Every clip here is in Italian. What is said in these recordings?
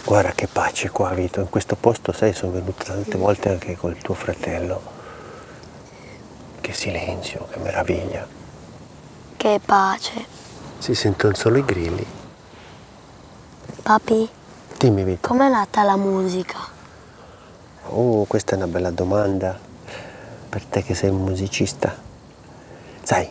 Guarda che pace qua, Vito, in questo posto, sai, sono venuto tante volte anche col tuo fratello. Che silenzio, che meraviglia. Che pace. Si sentono solo i grilli. Papi, Dimmi, Vito. com'è nata la musica? Oh, questa è una bella domanda per te che sei un musicista. Sai,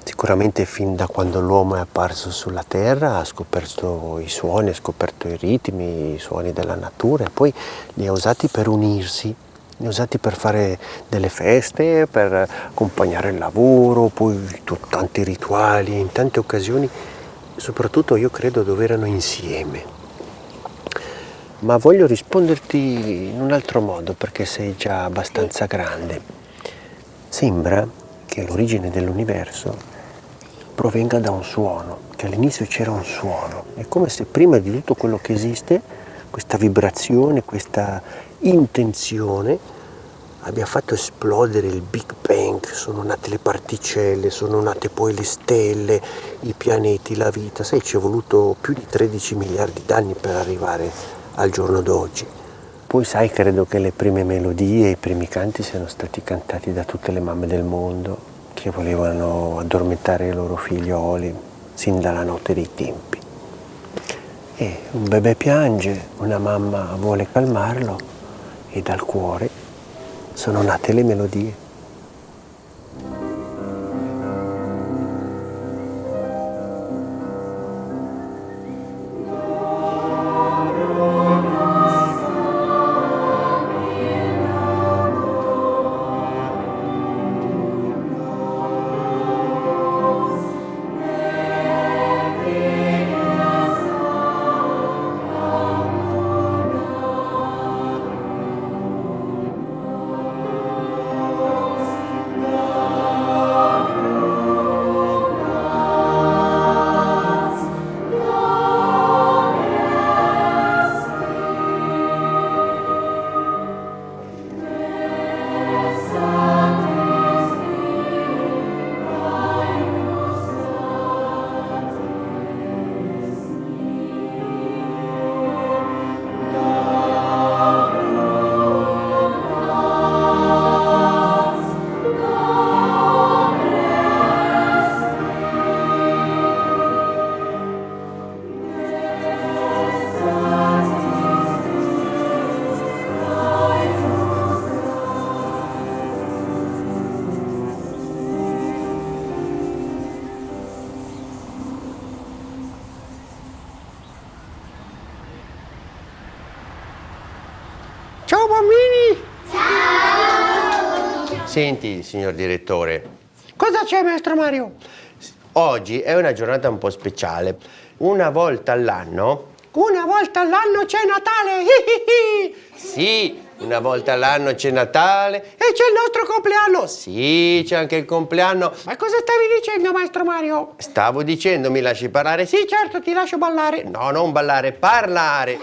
sicuramente fin da quando l'uomo è apparso sulla terra ha scoperto i suoni, ha scoperto i ritmi, i suoni della natura e poi li ha usati per unirsi, li ha usati per fare delle feste, per accompagnare il lavoro, poi tanti rituali, in tante occasioni, soprattutto io credo dove erano insieme. Ma voglio risponderti in un altro modo perché sei già abbastanza grande. Sembra che l'origine dell'universo provenga da un suono, che all'inizio c'era un suono. È come se prima di tutto quello che esiste, questa vibrazione, questa intenzione, abbia fatto esplodere il Big Bang. Sono nate le particelle, sono nate poi le stelle, i pianeti, la vita. Sai, ci è voluto più di 13 miliardi d'anni per arrivare al giorno d'oggi. Poi sai, credo che le prime melodie, i primi canti siano stati cantati da tutte le mamme del mondo che volevano addormentare i loro figlioli sin dalla notte dei tempi. E un bebè piange, una mamma vuole calmarlo e dal cuore sono nate le melodie. Ciao bambini! Ciao! Senti, signor direttore, cosa c'è, maestro Mario? Oggi è una giornata un po' speciale. Una volta all'anno c'è Natale! Sì, una volta all'anno c'è Natale e c'è il nostro compleanno! Sì, c'è anche il compleanno! Ma cosa stavi dicendo, maestro Mario? Stavo dicendo, mi lasci parlare? Sì, certo, ti lascio ballare! No, non ballare, parlare!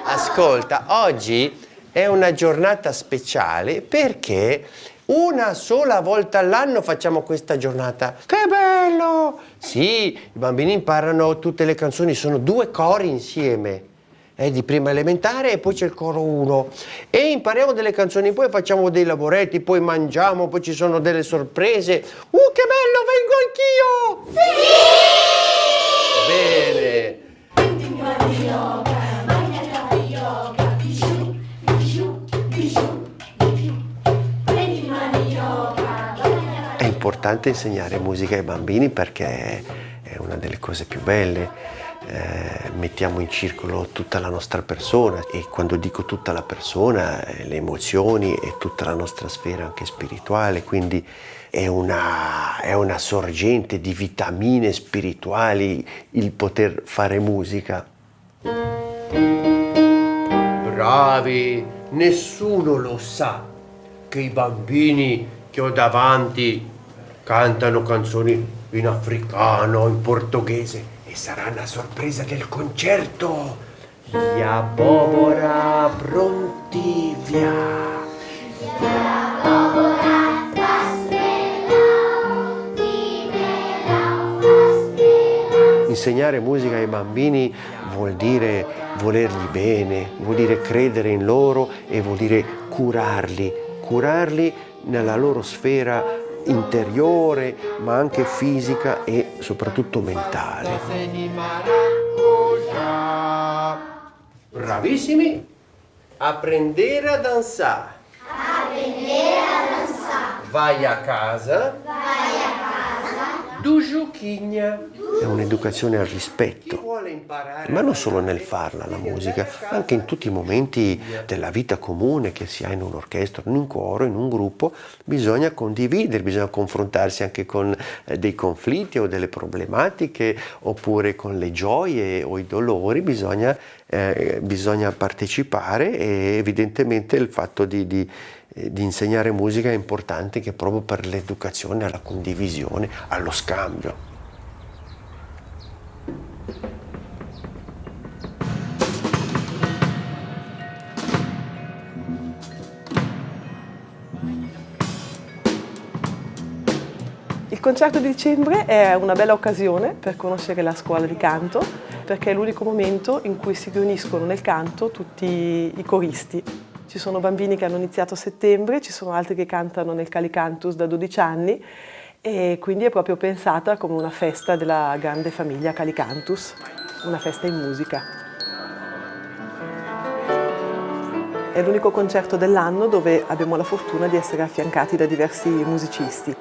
Ascolta, oggi è una giornata speciale perché una sola volta all'anno facciamo questa giornata. Che bello! Sì, i bambini imparano tutte le canzoni, sono 2 cori insieme. È di prima elementare e poi c'è il coro 1. E impariamo delle canzoni, poi facciamo dei lavoretti, poi mangiamo, poi ci sono delle sorprese. Che bello, vengo anch'io! Sì! Bene! È importante insegnare musica ai bambini perché è una delle cose più belle. Mettiamo in circolo tutta la nostra persona e quando dico tutta la persona, le emozioni e tutta la nostra sfera anche spirituale, quindi è una sorgente di vitamine spirituali il poter fare musica. Bravi, nessuno lo sa che i bambini che ho davanti cantano canzoni in africano, in portoghese e sarà una sorpresa del concerto. Ya Bobora pronti via. Ya Bobora Insegnare musica ai bambini vuol dire volergli bene, vuol dire credere in loro e vuol dire curarli nella loro sfera interiore, ma anche fisica e soprattutto mentale. Bravissimi! Apprendere a danzare. Vai a casa. Du giochigna. È un'educazione al rispetto, ma non solo nel farla la musica, anche in tutti i momenti della vita comune che si ha in un'orchestra, in un coro, in un gruppo, bisogna condividere, bisogna confrontarsi anche con dei conflitti o delle problematiche, oppure con le gioie o i dolori, bisogna partecipare e evidentemente il fatto di insegnare musica è importante che proprio per l'educazione alla condivisione, allo scambio. Il concerto di dicembre è una bella occasione per conoscere la scuola di canto, perché è l'unico momento in cui si riuniscono nel canto tutti i coristi. Ci sono bambini che hanno iniziato a settembre, ci sono altri che cantano nel Calicantus da 12 anni e quindi è proprio pensata come una festa della grande famiglia Calicantus, una festa in musica. È l'unico concerto dell'anno dove abbiamo la fortuna di essere affiancati da diversi musicisti.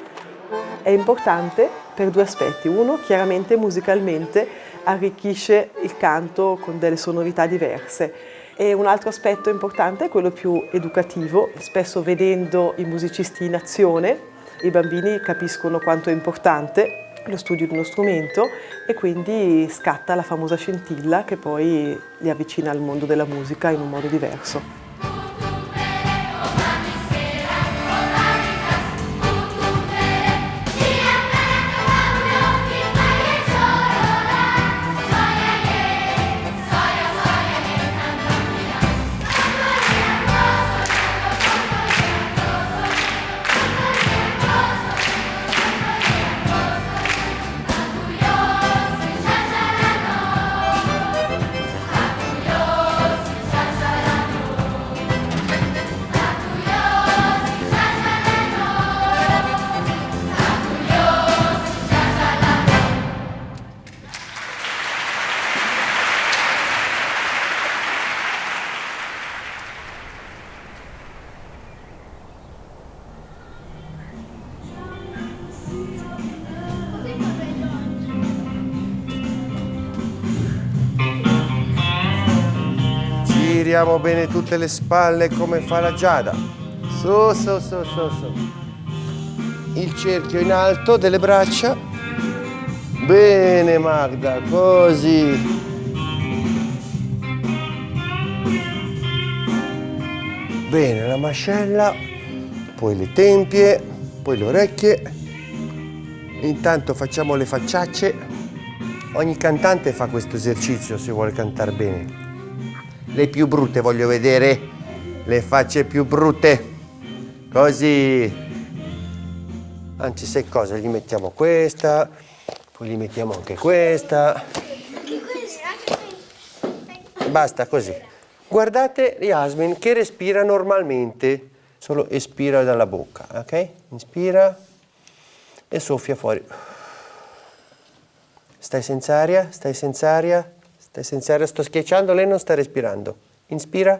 È importante per due aspetti. Uno, chiaramente musicalmente arricchisce il canto con delle sonorità diverse. E un altro aspetto importante è quello più educativo. Spesso vedendo i musicisti in azione, i bambini capiscono quanto è importante lo studio di uno strumento e quindi scatta la famosa scintilla che poi li avvicina al mondo della musica in un modo diverso. Giriamo bene tutte le spalle come fa la Giada. Su, su, su, su, su. Il cerchio in alto delle braccia. Bene Magda, così. Bene, la mascella, poi le tempie, poi le orecchie. Intanto facciamo le facciacce. Ogni cantante fa questo esercizio se vuole cantare bene. Le più brutte voglio vedere, le facce più brutte, così. Anzi, sai cosa? Gli mettiamo questa, poi gli mettiamo anche questa. Basta così. Guardate Yasmin che respira normalmente, solo espira dalla bocca, ok? Inspira e soffia fuori. Stai senza aria, stai senza aria. Stai senza aria, sto schiacciando, lei non sta respirando. Inspira.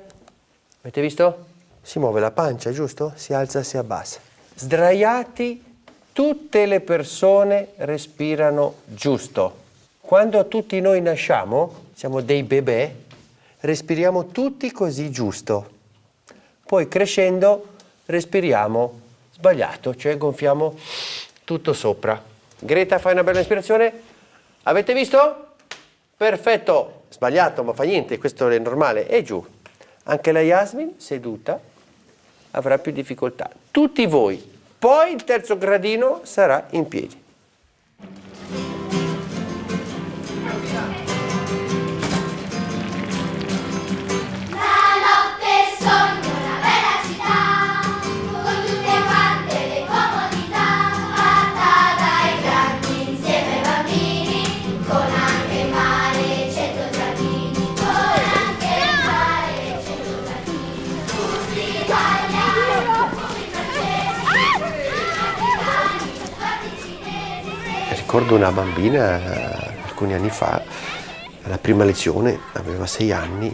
Avete visto? Si muove la pancia, giusto? Si alza, si abbassa. Sdraiati, tutte le persone respirano giusto. Quando tutti noi nasciamo, siamo dei bebè, respiriamo tutti così giusto. Poi crescendo respiriamo sbagliato, cioè gonfiamo tutto sopra. Greta, fai una bella ispirazione. Avete visto? Perfetto, sbagliato, ma fa niente, questo è normale. E giù. Anche la Yasmin, seduta, avrà più difficoltà. Tutti voi. Poi il terzo gradino sarà in piedi. Con ricordo una bambina alcuni anni fa, alla prima lezione, aveva 6 anni,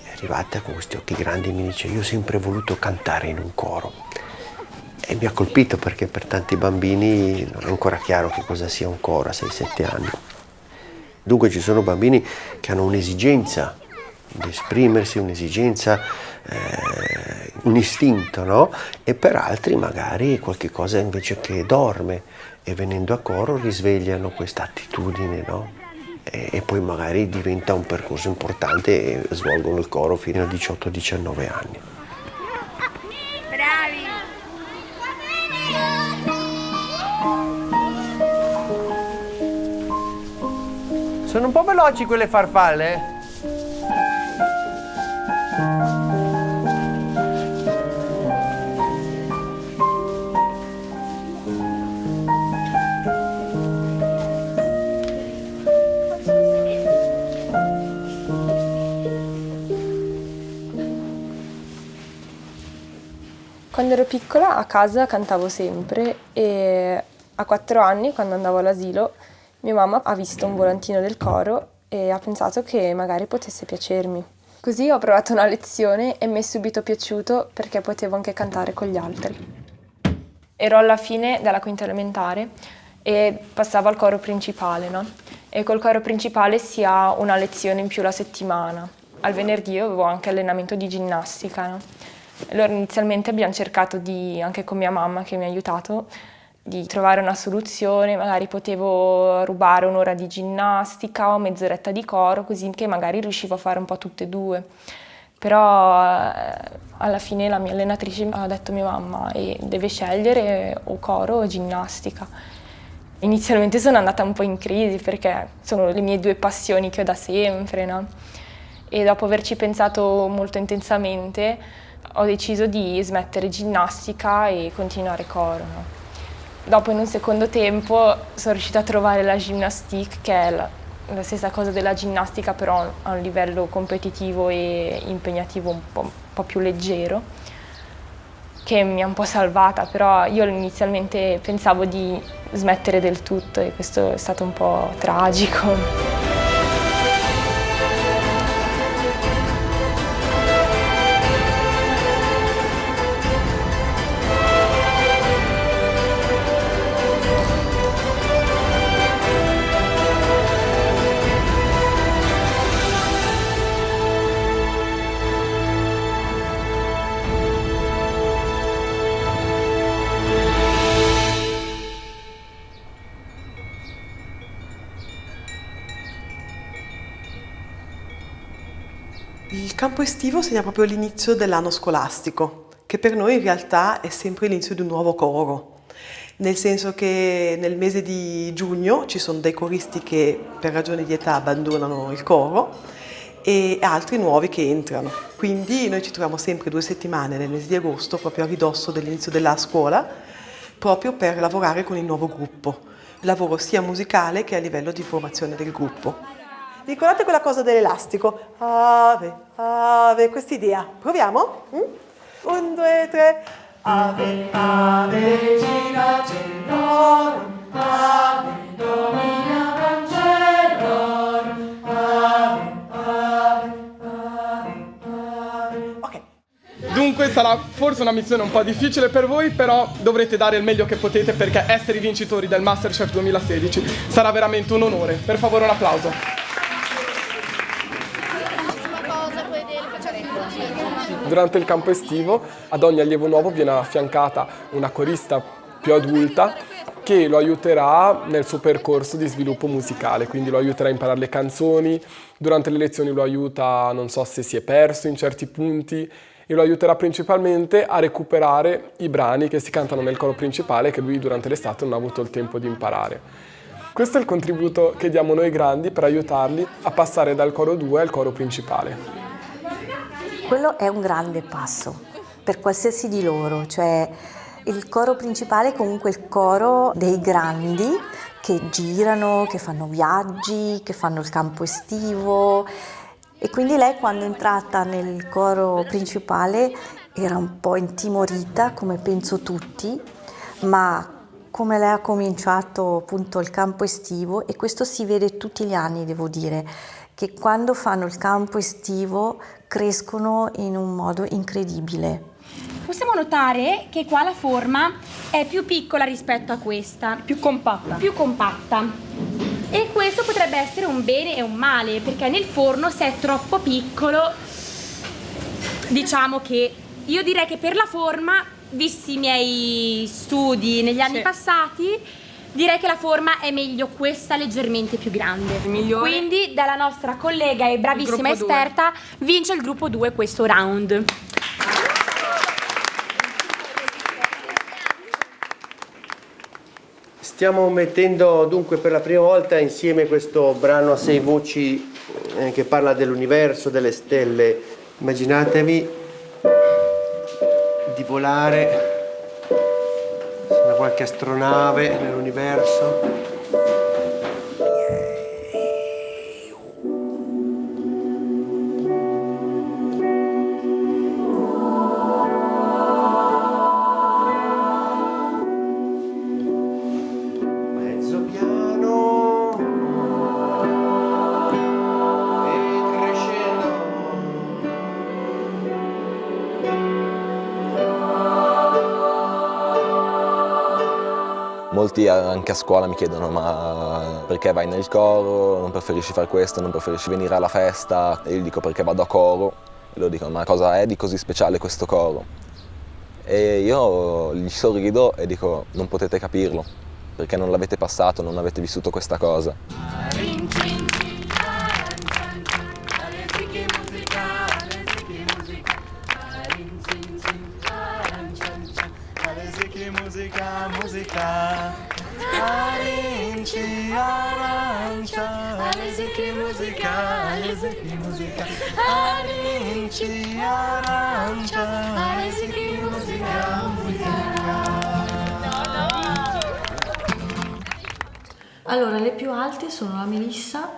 è arrivata con questi occhi grandi e mi dice: io ho sempre voluto cantare in un coro. E mi ha colpito perché per tanti bambini non è ancora chiaro che cosa sia un coro a 6-7 anni. Dunque ci sono bambini che hanno un'esigenza di esprimersi, un'esigenza, un istinto, no? E per altri magari qualche cosa invece che dorme e venendo a coro risvegliano questa attitudine, no? E poi magari diventa un percorso importante e svolgono il coro fino a 18-19 anni. Bravi! Sono un po' veloci quelle farfalle? Quando ero piccola a casa cantavo sempre e a 4 anni, quando andavo all'asilo, mia mamma ha visto un volantino del coro e ha pensato che magari potesse piacermi. Così ho provato una lezione e mi è subito piaciuto perché potevo anche cantare con gli altri. Ero alla fine della quinta elementare e passavo al coro principale, no? E col coro principale si ha una lezione in più la settimana. Al venerdì avevo anche allenamento di ginnastica, no? Allora inizialmente abbiamo cercato anche con mia mamma che mi ha aiutato, di trovare una soluzione, magari potevo rubare un'ora di ginnastica o mezz'oretta di coro, così che magari riuscivo a fare un po' tutte e due. Però alla fine la mia allenatrice ha detto a mia mamma deve scegliere o coro o ginnastica. Inizialmente sono andata un po' in crisi perché sono le mie 2 passioni che ho da sempre, no? E dopo averci pensato molto intensamente ho deciso di smettere ginnastica e continuare coro, no? Dopo in un secondo tempo sono riuscita a trovare la gymnastique, che è la stessa cosa della ginnastica però a un livello competitivo e impegnativo un po' più leggero, che mi ha un po' salvata, però io inizialmente pensavo di smettere del tutto e questo è stato un po' tragico. Il campo estivo segna proprio l'inizio dell'anno scolastico, che per noi in realtà è sempre l'inizio di un nuovo coro, nel senso che nel mese di giugno ci sono dei coristi che per ragioni di età abbandonano il coro e altri nuovi che entrano. Quindi noi ci troviamo sempre 2 settimane nel mese di agosto, proprio a ridosso dell'inizio della scuola, proprio per lavorare con il nuovo gruppo, lavoro sia musicale che a livello di formazione del gruppo. Ricordate quella cosa dell'elastico? Ave, ave, quest'idea. Proviamo? 1, 2, 3. Ave, ave, regina celorum, ave, domina cancellorum, ave, ave, ave, ave. Ok. Dunque sarà forse una missione un po' difficile per voi, però dovrete dare il meglio che potete perché essere i vincitori del MasterChef 2016 sarà veramente un onore. Per favore un applauso. Durante il campo estivo ad ogni allievo nuovo viene affiancata una corista più adulta che lo aiuterà nel suo percorso di sviluppo musicale, quindi lo aiuterà a imparare le canzoni, durante le lezioni lo aiuta, non so se si è perso in certi punti, e lo aiuterà principalmente a recuperare i brani che si cantano nel coro principale che lui durante l'estate non ha avuto il tempo di imparare. Questo è il contributo che diamo noi grandi per aiutarli a passare dal coro 2 al coro principale. Quello è un grande passo per qualsiasi di loro, cioè il coro principale è comunque il coro dei grandi che girano, che fanno viaggi, che fanno il campo estivo e quindi lei quando è entrata nel coro principale era un po' intimorita come penso tutti, ma come lei ha cominciato appunto il campo estivo, e questo si vede tutti gli anni, devo dire, che quando fanno il campo estivo crescono in un modo incredibile. Possiamo notare che qua la forma è più piccola rispetto a questa. Più compatta. Più compatta. E questo potrebbe essere un bene e un male, perché nel forno, se è troppo piccolo, diciamo che io direi che per la forma, visti i miei studi negli anni passati, direi che la forma è meglio questa leggermente più grande. Migliore. Quindi dalla nostra collega e bravissima esperta vince il gruppo 2 questo round. Stiamo mettendo dunque per la prima volta insieme questo brano a 6 voci che parla dell'universo, delle stelle. Immaginatevi di volare da qualche astronave nell'universo. Mezzo piano e crescendo. Molti anche a scuola mi chiedono: ma perché vai nel coro, non preferisci fare questo, non preferisci venire alla festa? E io dico: perché vado a coro. E loro dicono: ma cosa è di così speciale questo coro? E io gli sorrido e dico: non potete capirlo, perché non l'avete passato, non avete vissuto questa cosa. Allora, le più alte sono la Melissa,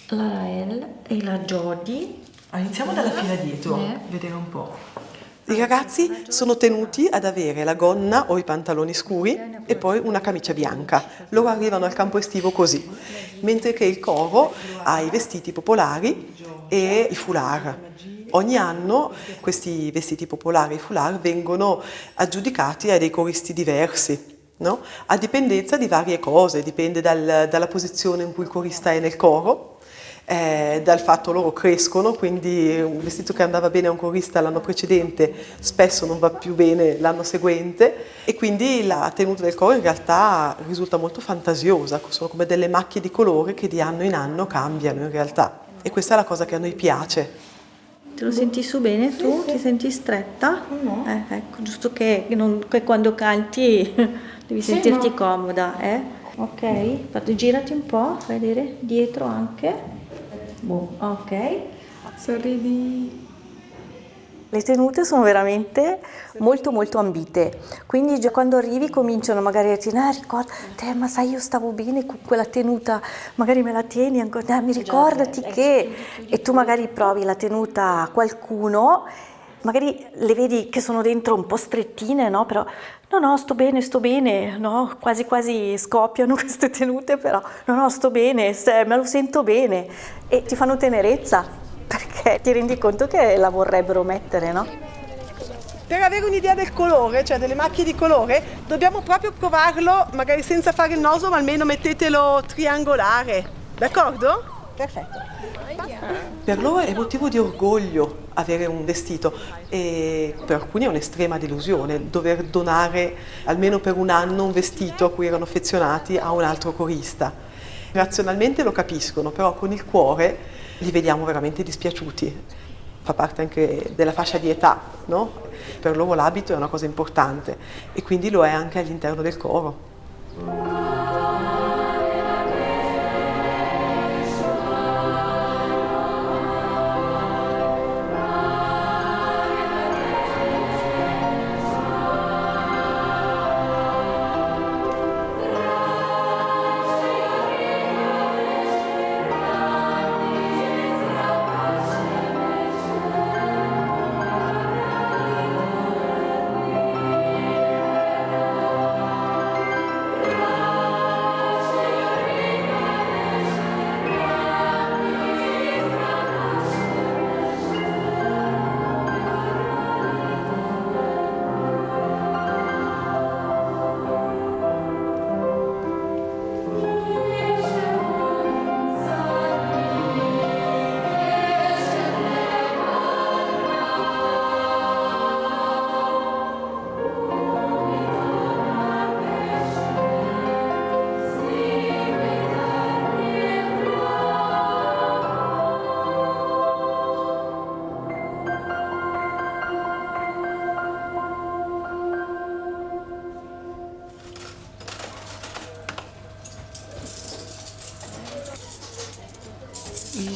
la Rael e la Jody. Iniziamo dalla fila dietro, vedere un po'. I ragazzi sono tenuti ad avere la gonna o i pantaloni scuri e poi una camicia bianca. Loro arrivano al campo estivo così, mentre che il coro ha i vestiti popolari e i foulard. Ogni anno questi vestiti popolari e i foulard vengono aggiudicati a dei coristi diversi, no? A dipendenza di varie cose, dipende dalla posizione in cui il corista è nel coro, dal fatto loro crescono, quindi un vestito che andava bene a un corista l'anno precedente spesso non va più bene l'anno seguente, e quindi la tenuta del coro in realtà risulta molto fantasiosa, sono come delle macchie di colore che di anno in anno cambiano in realtà, e questa è la cosa che a noi piace. Te lo senti su bene tu? Ti senti stretta? No. Ecco, giusto che quando canti devi sentirti comoda, Ok, girati un po', vedere dietro anche. Ok. Sorridi. Le tenute sono veramente molto molto ambite, quindi già quando arrivi cominciano magari a dire: ricorda, ma sai, io stavo bene con quella tenuta, magari me la tieni ancora, mi ricordati che... E tu magari provi la tenuta a qualcuno, magari le vedi che sono dentro un po' strettine, no? Però no, sto bene, no? Quasi scoppiano queste tenute, però no, sto bene, me lo sento bene, e ti fanno tenerezza, perché ti rendi conto che la vorrebbero mettere, no? Per avere un'idea del colore, cioè delle macchie di colore, dobbiamo proprio provarlo, magari senza fare il naso, ma almeno mettetelo triangolare, d'accordo? Perfetto. Per loro è motivo di orgoglio avere un vestito, e per alcuni è un'estrema delusione dover donare almeno per un anno un vestito a cui erano affezionati a un altro corista. Razionalmente lo capiscono, però con il cuore li vediamo veramente dispiaciuti. Fa parte anche della fascia di età, no? Per loro l'abito è una cosa importante, e quindi lo è anche all'interno del coro.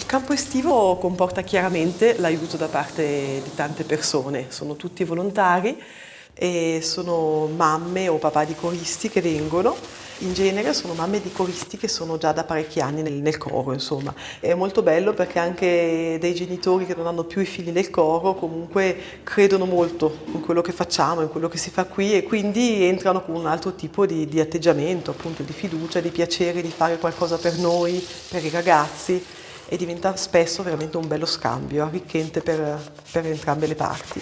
campo estivo comporta chiaramente l'aiuto da parte di tante persone, sono tutti volontari e sono mamme o papà di coristi che vengono. In genere sono mamme di coristi che sono già da parecchi anni nel coro, insomma. È molto bello perché anche dei genitori che non hanno più i figli nel coro comunque credono molto in quello che facciamo, in quello che si fa qui e quindi entrano con un altro tipo di atteggiamento, appunto di fiducia, di piacere di fare qualcosa per noi, per i ragazzi e diventa spesso veramente un bello scambio, arricchente per entrambe le parti.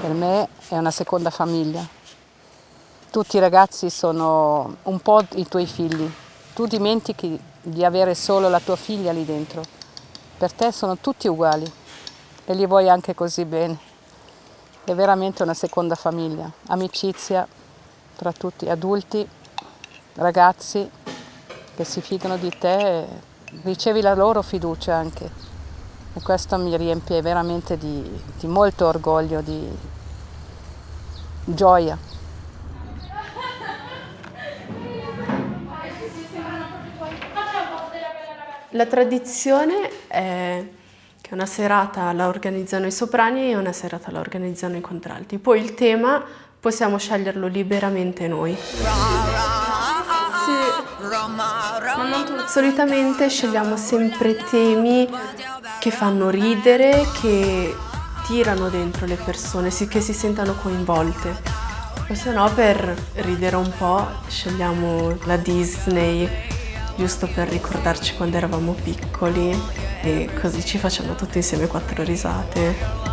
Per me è una seconda famiglia. Tutti i ragazzi sono un po' i tuoi figli. Tu dimentichi di avere solo la tua figlia lì dentro. Per te sono tutti uguali e li vuoi anche così bene. È veramente una seconda famiglia. Amicizia tra tutti, adulti, ragazzi che si fidano di te e ricevi la loro fiducia anche. E questo mi riempie veramente di molto orgoglio, di gioia. La tradizione è che una serata la organizzano i soprani e una serata la organizzano i contralti. Poi il tema possiamo sceglierlo liberamente noi. Solitamente scegliamo sempre temi che fanno ridere, che tirano dentro le persone, che si sentano coinvolte. O se no, per ridere un po', scegliamo la Disney, giusto per ricordarci quando eravamo piccoli e così ci facciamo tutti insieme 4 risate.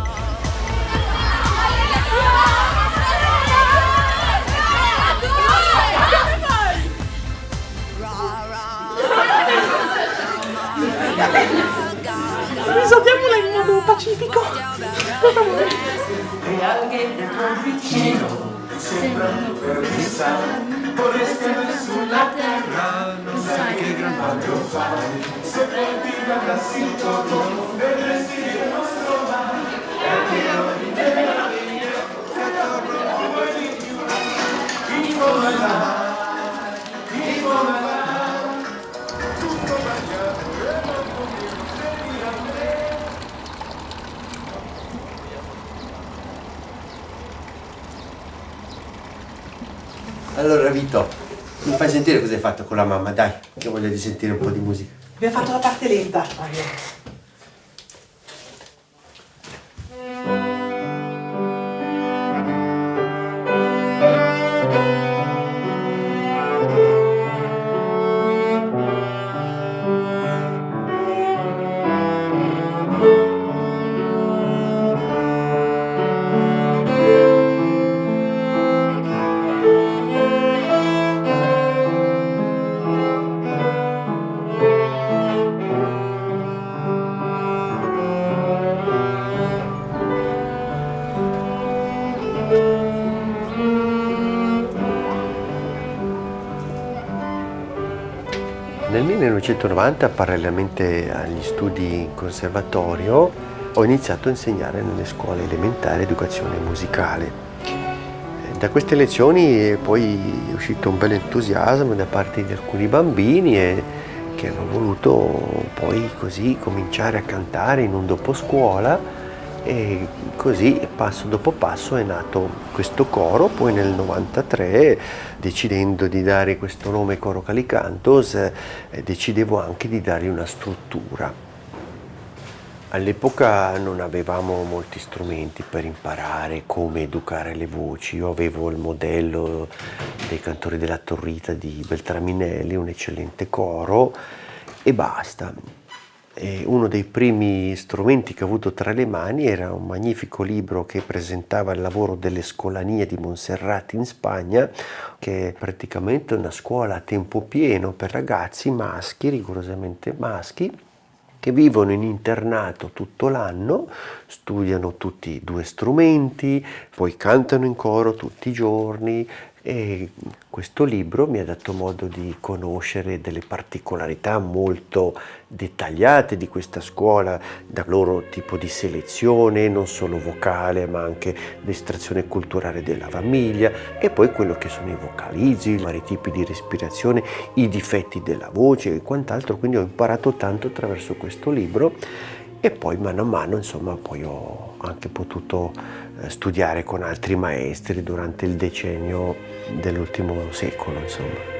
Risolviamola in modo pacifico. E anche il tuo vicino sembrano vorresti sulla terra, non sai che gran bagno fai. Sopporti la classico non vedresti il nostro mare. E pieno di te, che torno vuoi di più. In fondo al mare, in fondo al mare, tutto bagnato e non potevo venire a me. Allora Vito, mi fai sentire cosa hai fatto con la mamma, dai, che voglio di sentire un po' di musica. Abbiamo fatto la parte lenta. Nel 1990, parallelamente agli studi in conservatorio, ho iniziato a insegnare nelle scuole elementari educazione musicale. Da queste lezioni poi è uscito un bel entusiasmo da parte di alcuni bambini che hanno voluto poi così cominciare a cantare in un doposcuola e così passo dopo passo è nato questo coro. Poi nel 93, decidendo di dare questo nome Coro Calicantos, decidevo anche di dargli una struttura. All'epoca non avevamo molti strumenti per imparare come educare le voci. Io avevo il modello dei Cantori della Torrita di Beltraminelli, un eccellente coro, e basta. E uno dei primi strumenti che ho avuto tra le mani era un magnifico libro che presentava il lavoro delle Scolanie di Montserrat in Spagna, che è praticamente una scuola a tempo pieno per ragazzi maschi, rigorosamente maschi, che vivono in internato tutto l'anno, studiano tutti 2 strumenti, poi cantano in coro tutti i giorni, E questo libro mi ha dato modo di conoscere delle particolarità molto dettagliate di questa scuola, dal loro tipo di selezione, non solo vocale ma anche l'estrazione culturale della famiglia, e poi quello che sono i vocalizzi, i vari tipi di respirazione, i difetti della voce e quant'altro. Quindi ho imparato tanto attraverso questo libro e poi mano a mano, insomma, poi ho anche potuto studiare con altri maestri durante il decennio dell'ultimo secolo, insomma.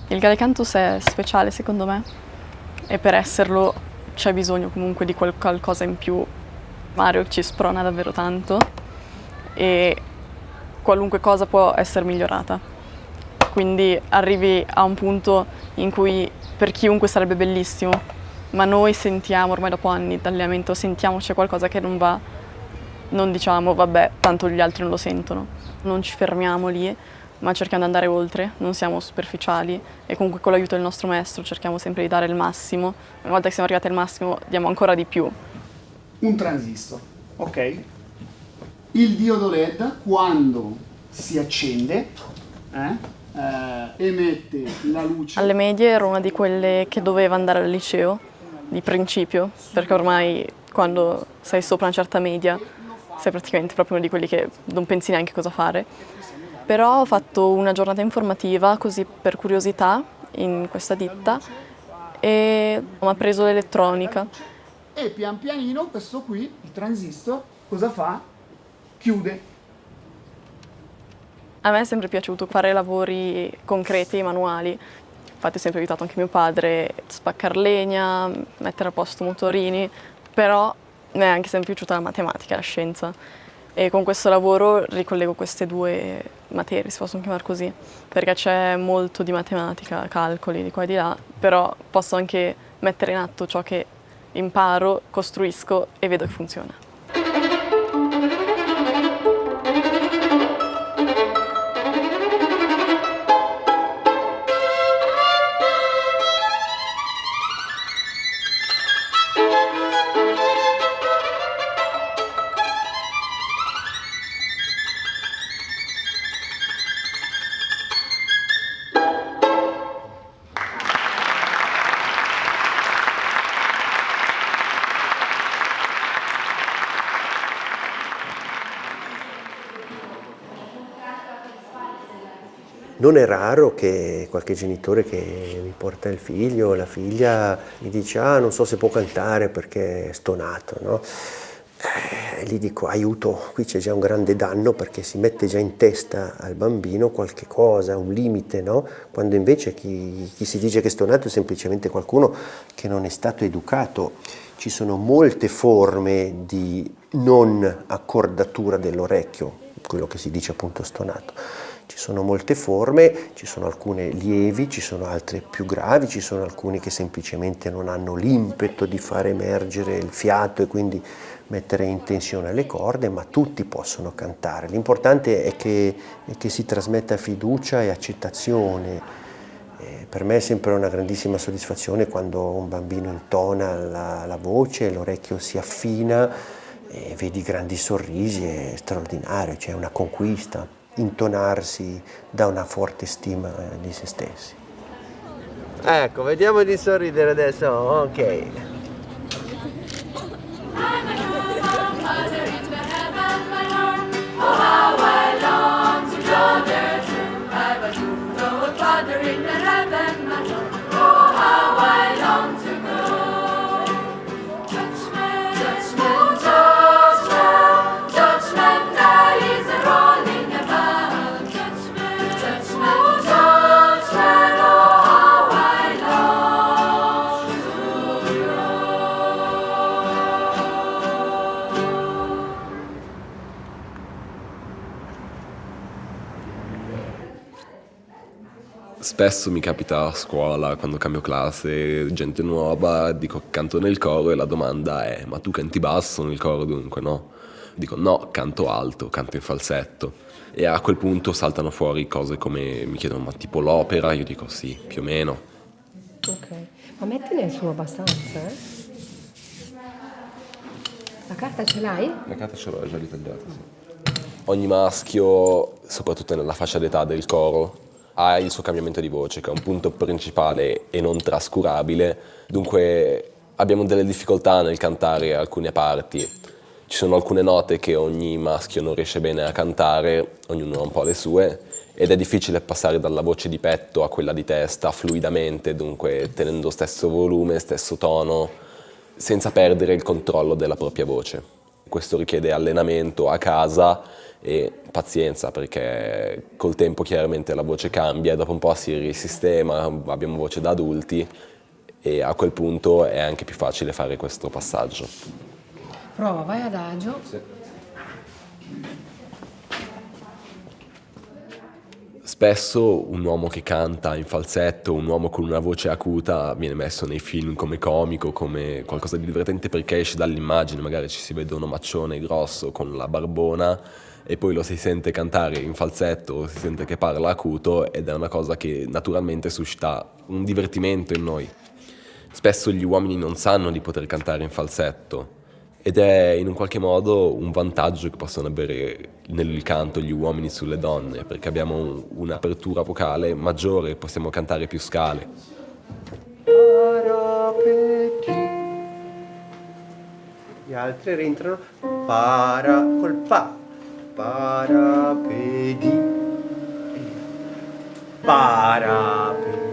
Il Gallicantus è speciale secondo me e per esserlo c'è bisogno comunque di qualcosa in più. Mario ci sprona davvero tanto e qualunque cosa può essere migliorata. Quindi arrivi a un punto in cui per chiunque sarebbe bellissimo, ma noi sentiamo ormai dopo anni d'allenamento, sentiamo c'è qualcosa che non va, non diciamo vabbè, tanto gli altri non lo sentono. Non ci fermiamo lì, ma cerchiamo di andare oltre, non siamo superficiali e comunque con l'aiuto del nostro maestro cerchiamo sempre di dare il massimo. Una volta che siamo arrivati al massimo diamo ancora di più. Un transistor, ok? Il diodo LED quando si accende emette la luce. Alle medie ero una di quelle che doveva andare al liceo, di principio, perché ormai quando sei sopra una certa media sei praticamente proprio uno di quelli che non pensi neanche cosa fare. Però ho fatto una giornata informativa così per curiosità in questa ditta e ho preso l'elettronica. E pian pianino questo qui, il transistor, cosa fa? Chiude. A me è sempre piaciuto fare lavori concreti, manuali. Infatti ho sempre aiutato anche mio padre a spaccare legna, mettere a posto motorini, però mi è anche sempre piaciuta la matematica, la scienza. E con questo lavoro ricollego queste due materie, si possono chiamare così, perché c'è molto di matematica, calcoli di qua e di là, però posso anche mettere in atto ciò che imparo, costruisco e vedo che funziona. Non è raro che qualche genitore che mi porta il figlio o la figlia mi dice non so se può cantare perché è stonato, no? Gli dico aiuto, qui c'è già un grande danno perché si mette già in testa al bambino qualche cosa, un limite, no? Quando invece chi si dice che è stonato è semplicemente qualcuno che non è stato educato. Ci sono molte forme di non accordatura dell'orecchio, quello che si dice appunto stonato. Ci sono molte forme, ci sono alcune lievi, ci sono altre più gravi, ci sono alcuni che semplicemente non hanno l'impeto di far emergere il fiato e quindi mettere in tensione le corde, ma tutti possono cantare. L'importante è che si trasmetta fiducia e accettazione. Per me è sempre una grandissima soddisfazione quando un bambino intona la voce, l'orecchio si affina e vedi grandi sorrisi, è straordinario, c'è una conquista. Intonarsi da una forte stima di se stessi. Ecco, vediamo di sorridere adesso, ok. Judgment, Spesso mi capita a scuola, quando cambio classe, gente nuova, dico canto nel coro e la domanda è: ma tu canti basso nel coro dunque, no? Dico no, canto alto, canto in falsetto. E a quel punto saltano fuori cose come, mi chiedono, ma tipo l'opera? Io dico sì, più o meno. Ok, ma mettine su abbastanza, eh? La carta ce l'hai? La carta ce l'ho, è già ritagliata, sì. Ogni maschio, soprattutto nella fascia d'età del coro, ha il suo cambiamento di voce, che è un punto principale e non trascurabile. Dunque abbiamo delle difficoltà nel cantare alcune parti. Ci sono alcune note che ogni maschio non riesce bene a cantare, ognuno ha un po' le sue, ed è difficile passare dalla voce di petto a quella di testa fluidamente, dunque tenendo stesso volume, stesso tono, senza perdere il controllo della propria voce. Questo richiede allenamento a casa e pazienza, perché col tempo chiaramente la voce cambia e dopo un po' si risistema, abbiamo voce da adulti e a quel punto è anche più facile fare questo passaggio. Prova, vai adagio. Sì. Spesso un uomo che canta in falsetto, un uomo con una voce acuta, viene messo nei film come comico, come qualcosa di divertente perché esce dall'immagine, magari ci si vede un omaccione grosso con la barbona e poi lo si sente cantare in falsetto, si sente che parla acuto ed è una cosa che naturalmente suscita un divertimento in noi. Spesso gli uomini non sanno di poter cantare in falsetto ed è in un qualche modo un vantaggio che possono avere nel canto gli uomini sulle donne, perché abbiamo un'apertura vocale maggiore, possiamo cantare più scale. Gli altri rientrano para col pa, parapedi, parapedi.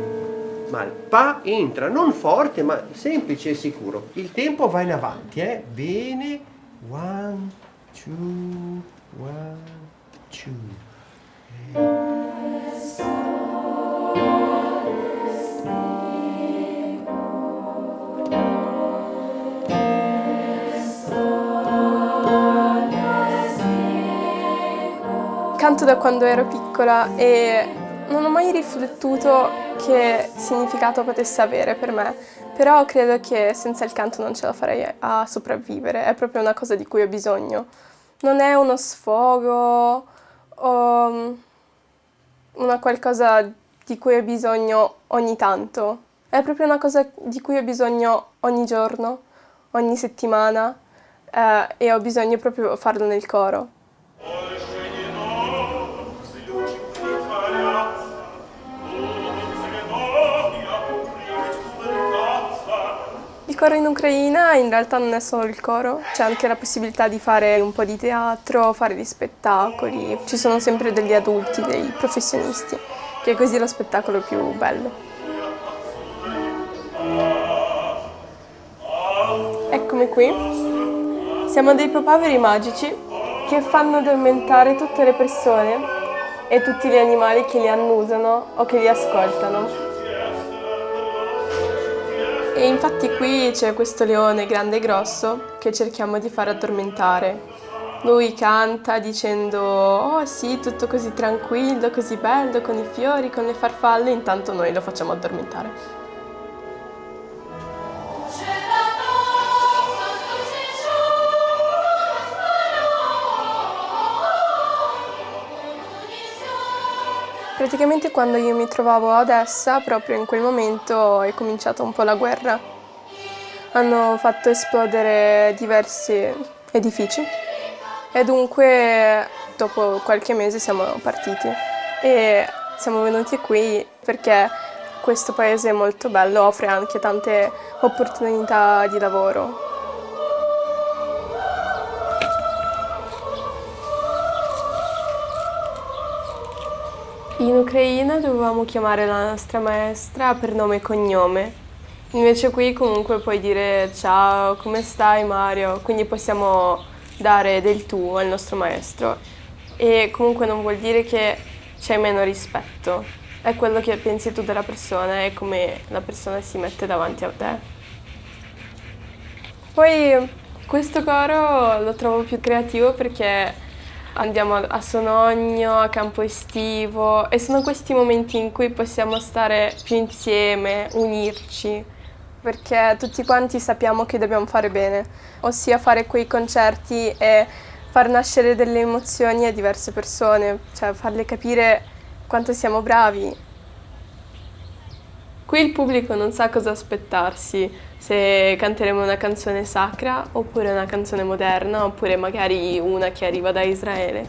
Ma il pa entra non forte ma semplice e sicuro. Il tempo va in avanti, Bene. 1, 2, 1, 2. Canto da quando ero piccola e non ho mai riflettuto che significato potesse avere per me, però credo che senza il canto non ce la farei a sopravvivere, è proprio una cosa di cui ho bisogno. Non è uno sfogo o una qualcosa di cui ho bisogno ogni tanto, è proprio una cosa di cui ho bisogno ogni giorno, ogni settimana e ho bisogno proprio farlo nel coro. Il coro in Ucraina in realtà non è solo il coro, c'è anche la possibilità di fare un po' di teatro, fare degli spettacoli, ci sono sempre degli adulti, dei professionisti, che è così lo spettacolo più bello. Eccomi qui, siamo dei papaveri magici che fanno addormentare tutte le persone e tutti gli animali che li annusano o che li ascoltano. E infatti qui c'è questo leone grande e grosso che cerchiamo di far addormentare. Lui canta dicendo «Oh sì, tutto così tranquillo, così bello, con i fiori, con le farfalle», intanto noi lo facciamo addormentare. Praticamente quando io mi trovavo a Odessa, proprio in quel momento è cominciata un po' la guerra. Hanno fatto esplodere diversi edifici e dunque dopo qualche mese siamo partiti e siamo venuti qui perché questo paese è molto bello, offre anche tante opportunità di lavoro. In Ucraina dovevamo chiamare la nostra maestra per nome e cognome, invece qui comunque puoi dire ciao, come stai Mario, quindi possiamo dare del tu al nostro maestro e comunque non vuol dire che c'è meno rispetto, è quello che pensi tu della persona, è come la persona si mette davanti a te. Poi questo coro lo trovo più creativo perché Andiamo a Sonogno, a campo estivo e sono questi momenti in cui possiamo stare più insieme, unirci, perché tutti quanti sappiamo che dobbiamo fare bene, ossia fare quei concerti e far nascere delle emozioni a diverse persone, cioè farle capire quanto siamo bravi. Qui il pubblico non sa cosa aspettarsi, se canteremo una canzone sacra oppure una canzone moderna oppure magari una che arriva da Israele.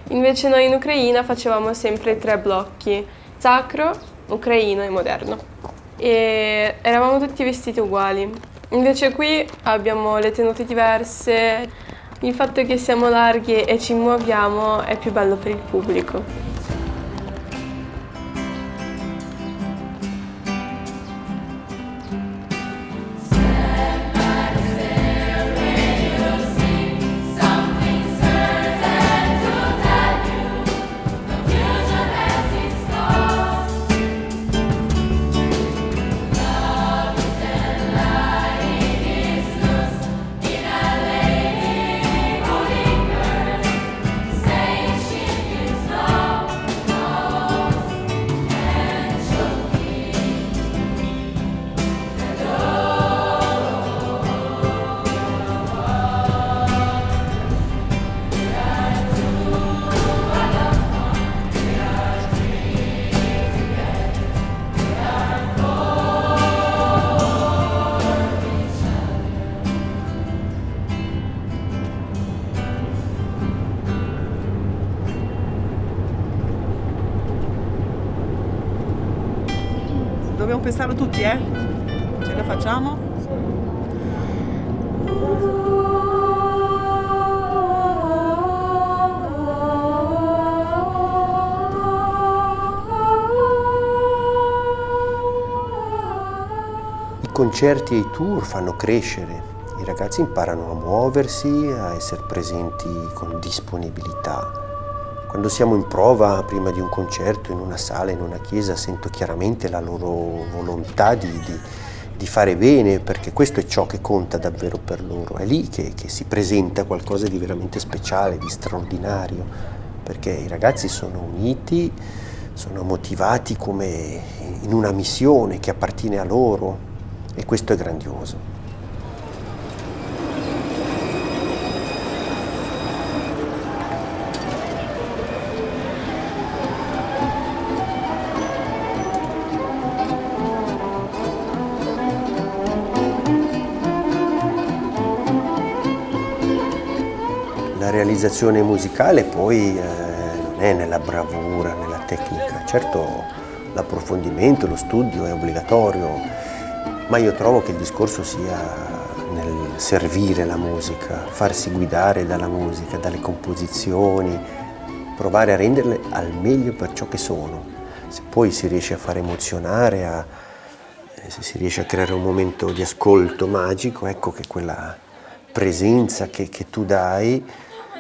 Invece noi in Ucraina facevamo sempre 3 blocchi, sacro, ucraino e moderno. E eravamo tutti vestiti uguali. Invece qui abbiamo le tenute diverse, il fatto che siamo larghi e ci muoviamo è più bello per il pubblico. Dobbiamo pensarlo tutti, Ce la facciamo? I concerti e i tour fanno crescere, i ragazzi imparano a muoversi, a essere presenti con disponibilità. Quando siamo in prova prima di un concerto, in una sala, in una chiesa, sento chiaramente la loro volontà di fare bene, perché questo è ciò che conta davvero per loro. È lì che si presenta qualcosa di veramente speciale, di straordinario, perché i ragazzi sono uniti, sono motivati come in una missione che appartiene a loro e questo è grandioso. La realizzazione musicale poi non è nella bravura, nella tecnica. Certo l'approfondimento, lo studio è obbligatorio, ma io trovo che il discorso sia nel servire la musica, farsi guidare dalla musica, dalle composizioni, provare a renderle al meglio per ciò che sono. Se poi si riesce a far emozionare, se si riesce a creare un momento di ascolto magico, ecco che quella presenza che tu dai,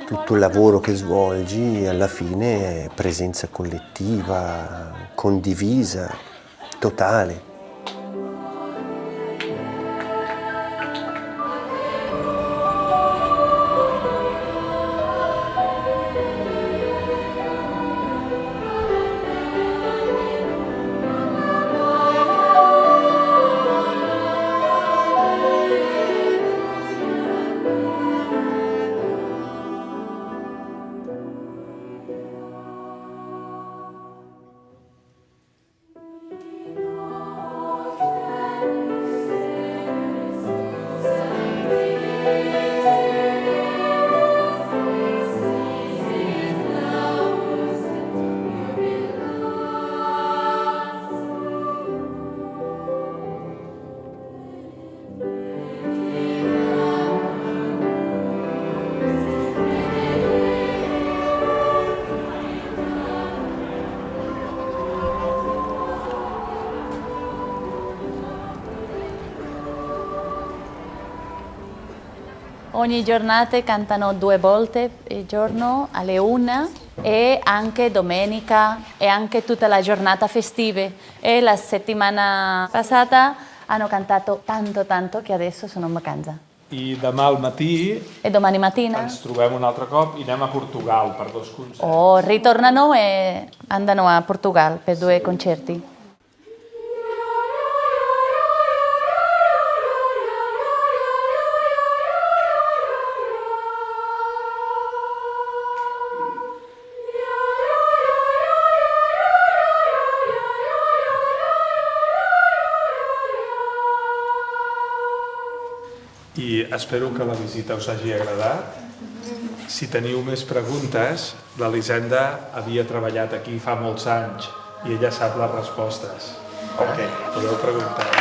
tutto il lavoro che svolgi, alla fine è presenza collettiva, condivisa, totale. Ogni giornata cantano 2 volte al giorno, alle 1 e anche domenica e anche tutta la giornata festive. E la settimana passata hanno cantato tanto che adesso sono in vacanza. I demà al matí E domani mattina? ens trobem un altre cop i anem a Portugal per 2 concerti. Ritornano e andano a Portugal per 2 concerti. I espero que la visita us hagi agradat. Si teniu més preguntes, l'Elisenda havia treballat aquí fa molts anys i ella sap les respostes. Ok, podeu preguntar.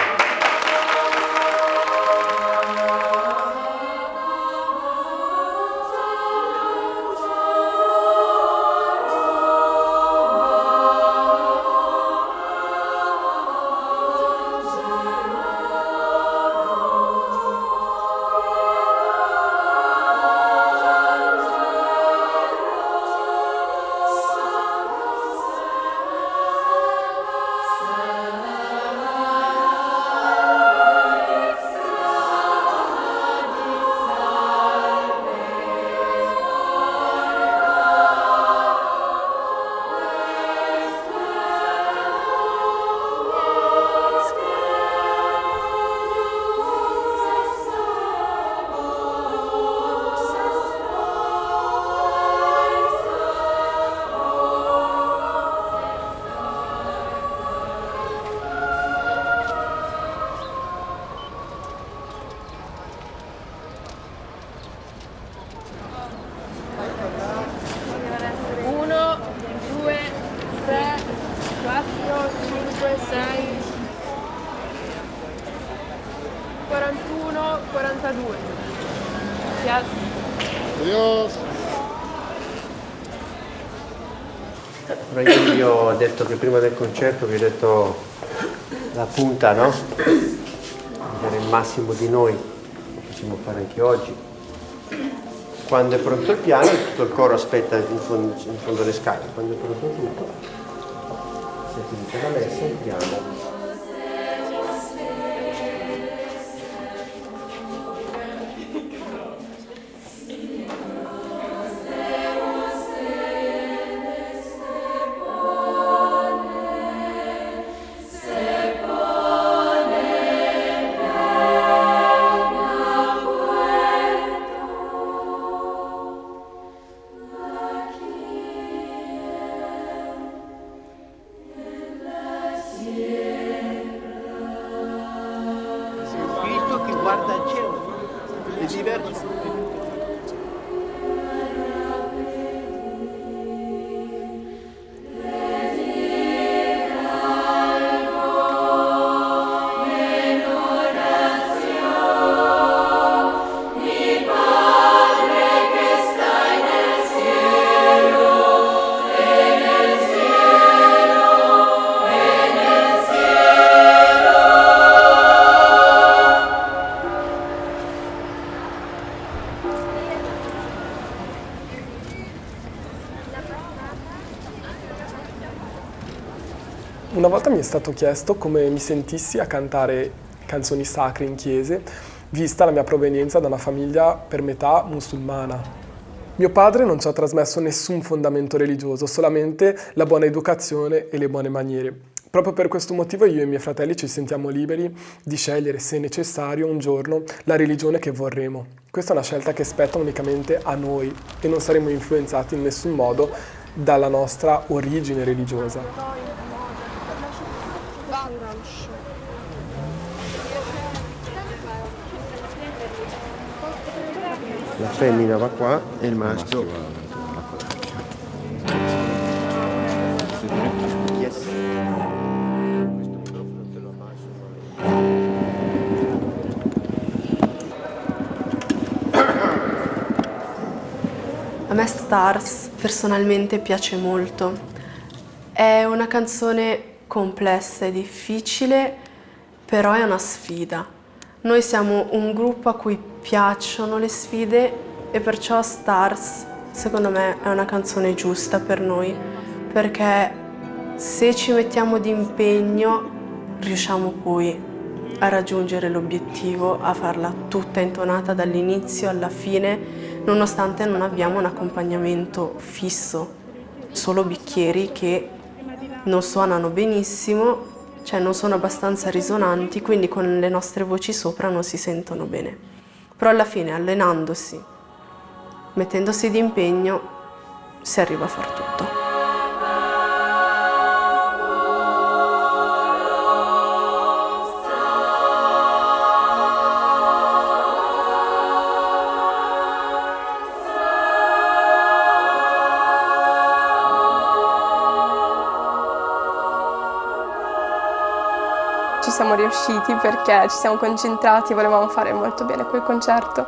Io vi ho detto che prima del concerto vi ho detto la punta, no? Vedere il massimo di noi, lo possiamo fare anche oggi. Quando è pronto il piano, tutto il coro aspetta in fondo alle scale. Quando è pronto tutto, si è finita la messa, entriamo. Una volta mi è stato chiesto come mi sentissi a cantare canzoni sacre in chiese, vista la mia provenienza da una famiglia per metà musulmana. Mio padre non ci ha trasmesso nessun fondamento religioso, solamente la buona educazione e le buone maniere. Proprio per questo motivo io e i miei fratelli ci sentiamo liberi di scegliere, se necessario, un giorno la religione che vorremo. Questa è una scelta che spetta unicamente a noi e non saremo influenzati in nessun modo dalla nostra origine religiosa. La femmina va qua e il maschio. Yes. A me Stars personalmente piace molto. È una canzone complessa e difficile, però è una sfida. Noi siamo un gruppo a cui piacciono le sfide e perciò Stars, secondo me, è una canzone giusta per noi, perché se ci mettiamo d'impegno riusciamo poi a raggiungere l'obiettivo, a farla tutta intonata dall'inizio alla fine, nonostante non abbiamo un accompagnamento fisso, solo bicchieri che non suonano benissimo, cioè non sono abbastanza risonanti, quindi con le nostre voci sopra non si sentono bene. Però alla fine, allenandosi, mettendosi d'impegno, si arriva a far tutto. Ci siamo riusciti perché ci siamo concentrati, volevamo fare molto bene quel concerto.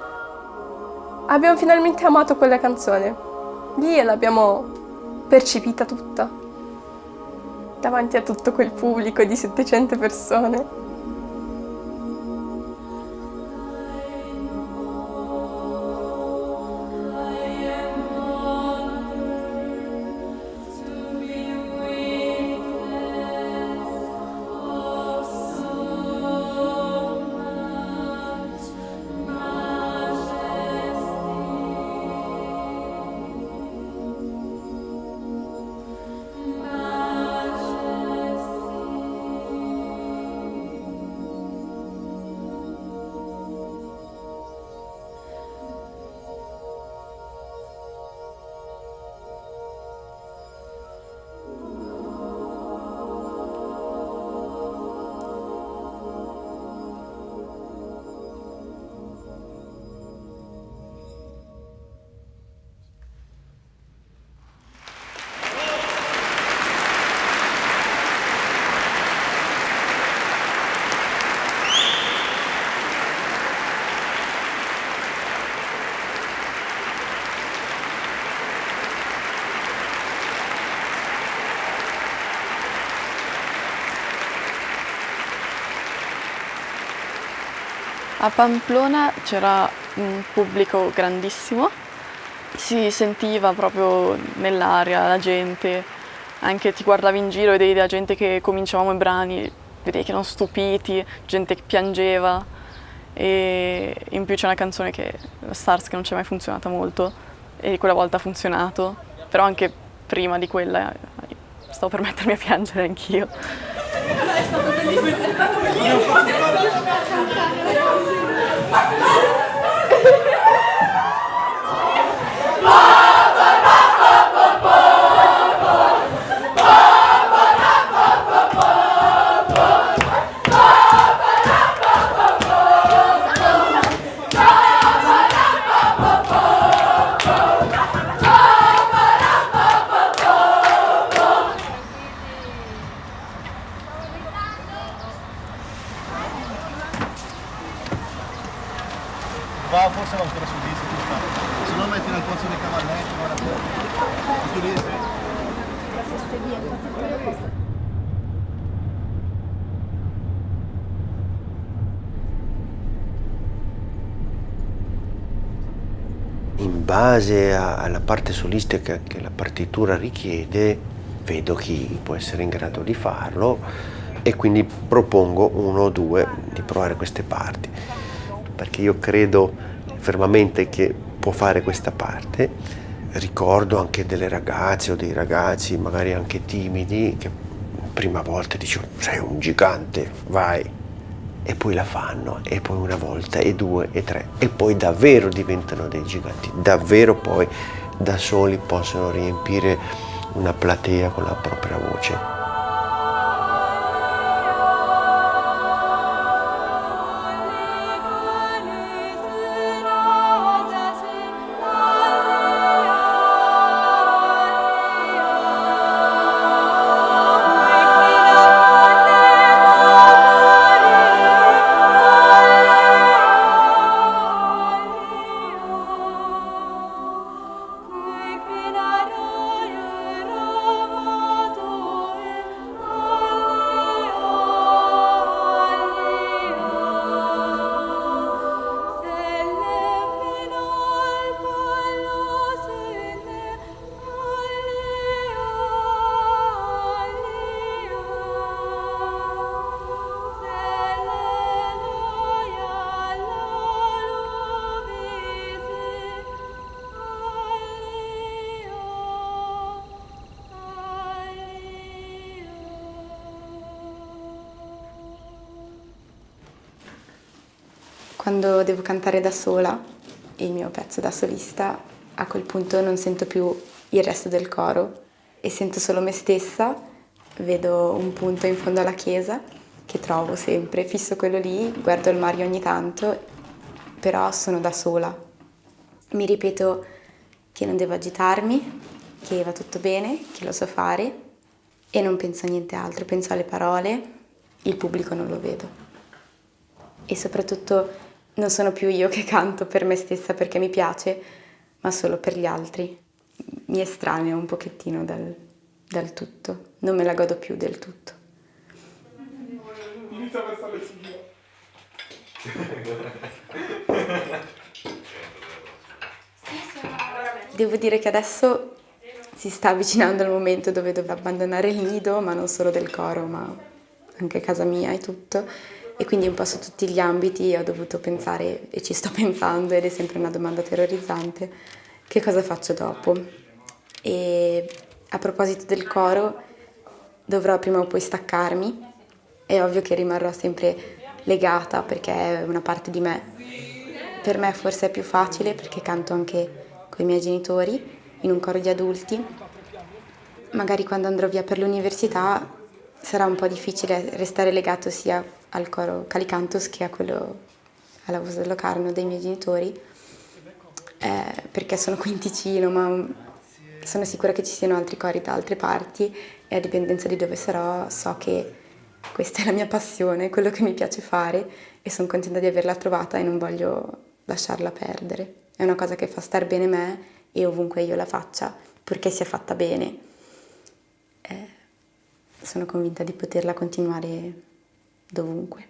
Abbiamo finalmente amato quella canzone, lì l'abbiamo percepita tutta, davanti a tutto quel pubblico di 700 persone. A Pamplona c'era un pubblico grandissimo, si sentiva proprio nell'aria la gente, anche ti guardavi in giro e vedevi la gente che cominciavamo i brani, vedevi che erano stupiti, gente che piangeva e in più c'è una canzone che la Stars che non ci è mai funzionata molto e quella volta ha funzionato, però anche prima di quella stavo per mettermi a piangere anch'io. È stato bellissimo, è stato bellissimo. Va, forse va ancora su lì, se no metti nel pozzo dei cavalletti, guarda su lì. In base alla parte solistica che la partitura richiede, vedo chi può essere in grado di farlo e quindi propongo uno o due di provare queste parti, perché io credo fermamente che può fare questa parte. Ricordo anche delle ragazze o dei ragazzi, magari anche timidi, che prima volta dicevo sei un gigante, vai, e poi la fanno, e poi una volta, e due, e tre, e poi davvero diventano dei giganti, davvero poi da soli possono riempire una platea con la propria voce. Quando devo cantare da sola, il mio pezzo da solista, a quel punto non sento più il resto del coro e sento solo me stessa, vedo un punto in fondo alla chiesa che trovo sempre, fisso quello lì, guardo il mare ogni tanto, però sono da sola. Mi ripeto che non devo agitarmi, che va tutto bene, che lo so fare e non penso a niente altro, penso alle parole, il pubblico non lo vedo. E soprattutto non sono più io che canto per me stessa perché mi piace, ma solo per gli altri. Mi estraneo un pochettino dal tutto, non me la godo più del tutto. Inizia a versare su di Devo dire che adesso si sta avvicinando il momento dove dovrò abbandonare il nido, ma non solo del coro, ma anche casa mia e tutto. E quindi un po' su tutti gli ambiti ho dovuto pensare, e ci sto pensando, ed è sempre una domanda terrorizzante, che cosa faccio dopo? E a proposito del coro, dovrò prima o poi staccarmi. È ovvio che rimarrò sempre legata perché è una parte di me. Per me forse è più facile perché canto anche con i miei genitori in un coro di adulti. Magari quando andrò via per l'università sarà un po' difficile restare legato sia al coro Calicantus che a quello alla Voce del Locarno dei miei genitori, perché sono qui in Ticino, ma sono sicura che ci siano altri cori da altre parti e a dipendenza di dove sarò so che questa è la mia passione, quello che mi piace fare e sono contenta di averla trovata e non voglio lasciarla perdere. È una cosa che fa star bene me e ovunque io la faccia, purché sia fatta bene. Sono convinta di poterla continuare dovunque.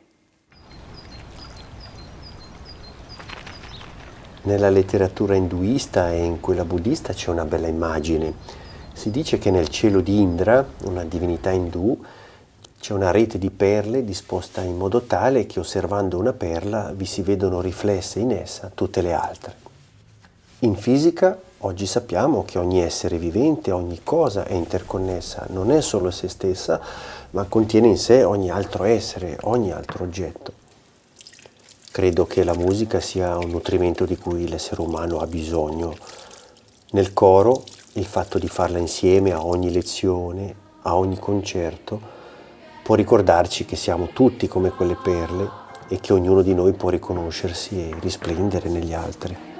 Nella letteratura induista e in quella buddista c'è una bella immagine. Si dice che nel cielo di Indra, una divinità indù, c'è una rete di perle disposta in modo tale che osservando una perla vi si vedono riflesse in essa tutte le altre. In fisica oggi sappiamo che ogni essere vivente, ogni cosa è interconnessa, non è solo se stessa, ma contiene in sé ogni altro essere, ogni altro oggetto. Credo che la musica sia un nutrimento di cui l'essere umano ha bisogno. Nel coro, il fatto di farla insieme a ogni lezione, a ogni concerto, può ricordarci che siamo tutti come quelle perle e che ognuno di noi può riconoscersi e risplendere negli altri.